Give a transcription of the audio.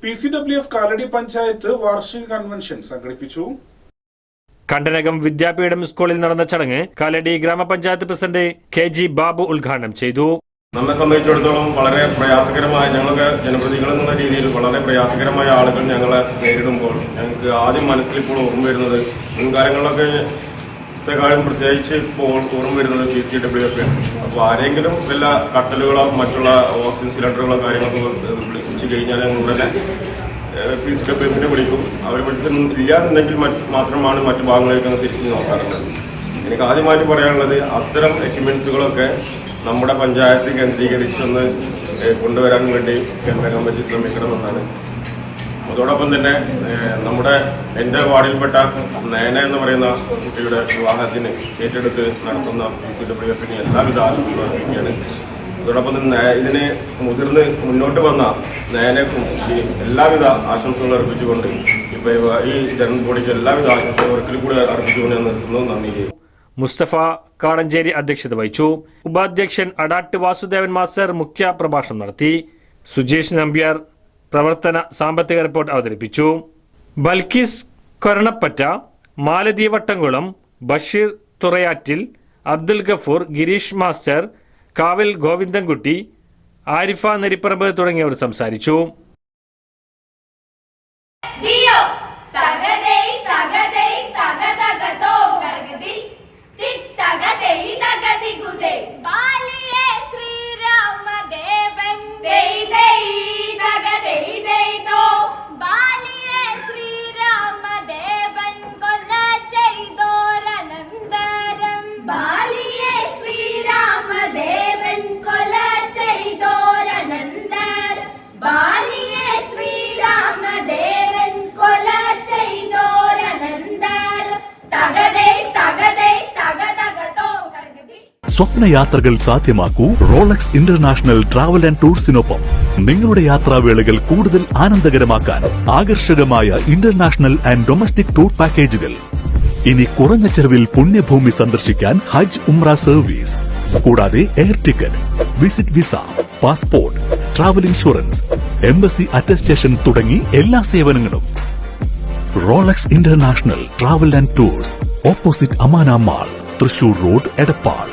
PCWF Kalady panchayat വാർഷിക convention സംഘടിപ്പിച്ചു. കണ്ടനകം വിദ്യാപീഠം സ്കൂളിൽ നടന്ന ചടങ്ങ് കാലടി ഗ്രാമപഞ്ചായത്ത് പ്രസിഡന്റ് KG ബാബു ഉദ്ഘാടനം ചെയ്തു. നമ്മെ സംബന്ധിച്ചിടത്തോളം വളരെ പ്രയാസകരമായ, ഞങ്ങളൊക്കെ ജനപ്രതിനിധികൾ എന്നുള്ള രീതിയിൽ വളരെ പ്രയാസകരമായ ആളുകൾ ഞങ്ങളെ നേരിടുമ്പോൾ ഞങ്ങൾക്ക് ആദ്യം മനസ്സിൽ ഇപ്പോൾ ഓർമ്മ വരുന്നത്, മുൻകാലങ്ങളിലൊക്കെ കാര്യം പ്രത്യേകിച്ച് ഇപ്പോൾ ഓർമ്മ വരുന്നത് PCWF ആണ്. അപ്പോൾ ആരെങ്കിലും വല്ല കട്ടലുകളോ മറ്റുള്ള ഓക്സിജൻ സിലിണ്ടറുകളോ കാര്യങ്ങളൊക്കെ വിളിച്ചു കഴിഞ്ഞാൽ ഞങ്ങൾ ഉടനെ PCWF വിളിക്കും. അവർ വിളിച്ചില്ലാന്നുണ്ടെങ്കിൽ മാത്രമാണ് മറ്റു ഭാഗങ്ങളിലേക്ക് തിരിച്ചു നോക്കാറുള്ളത്. എനിക്ക് ആദ്യമായിട്ട് പറയാനുള്ളത്, അത്തരം എക്യുപ്മെന്റ്സുകളൊക്കെ നമ്മുടെ പഞ്ചായത്ത് കേന്ദ്രീകരിച്ചൊന്ന് കൊണ്ടുവരാൻ വേണ്ടി കേന്ദ്ര കമ്മിറ്റി ശ്രമിക്കണമെന്നാണ്. അതോടൊപ്പം തന്നെ എൻ്റെ വാർഡിൽപ്പെട്ട നേന എന്ന് പറയുന്ന കുട്ടിയുടെ വിവാഹത്തിന് ഏറ്റെടുത്ത് നടത്തുന്ന PCWF-ന് എല്ലാവിധ ആശംസകളും അറിയിക്കുകയാണ്. അതോടൊപ്പം തന്നെ ഇതിന് മുതിർന്ന് മുന്നോട്ട് വന്ന നേനക്കും എല്ലാവിധ ആശംസകളും അർപ്പിച്ചുകൊണ്ട് ഇപ്പോൾ ഈ ജനറൽ ബോഡിക്ക് എല്ലാവിധ ആശംസകളും ഒരിക്കൽ കൂടി അർപ്പിച്ചുകൊണ്ട് ഞാൻ നിർത്തുന്നു. നന്ദി. മുസ്തഫ കാടഞ്ചേരി അധ്യക്ഷത വഹിച്ചു. ഉപാധ്യക്ഷൻ അടാട്ട് വാസുദേവൻ മാസ്റ്റർ മുഖ്യ പ്രഭാഷണം നടത്തി. സുജേഷ് നമ്പ്യാർ പ്രവർത്തന സാമ്പത്തിക റിപ്പോർട്ട് അവതരിപ്പിച്ചു. ബൽക്കിസ് കൊരണപ്പറ്റ, മാലതി വട്ടംകുളം, ബഷീർ തുറയാറ്റിൽ, അബ്ദുൽ ഗഫൂർ, ഗിരീഷ് മാസ്റ്റർ, കാവിൽ ഗോവിന്ദൻകുട്ടി, ആരിഫ നെരിപ്പറമ്പ് തുടങ്ങിയവർ സംസാരിച്ചു. സ്വപ്നയാത്രകൾ സാധ്യമാക്കൂ റോളക്സ് ഇന്റർനാഷണൽ ട്രാവൽ ആൻഡ് ടൂർസിനൊപ്പം. നിങ്ങളുടെ യാത്രാവേളകൾ കൂടുതൽ ആനന്ദകരമാക്കാൻ ആകർഷകമായ ഇന്റർനാഷണൽ ആൻഡ് ഡൊമസ്റ്റിക് ടൂർ പാക്കേജുകൾ. ഇനി കുറഞ്ഞ ചെലവിൽ പുണ്യഭൂമി സന്ദർശിക്കാൻ ഹജ്ജ് ഉംറ സർവീസ്, കൂടാതെ air ticket, visit visa, passport, travel insurance, embassy attestation തുടങ്ങി എല്ലാ സേവനങ്ങളും. Rolex international travel and tours, opposite Amana mall, Thrissur road, Edappal.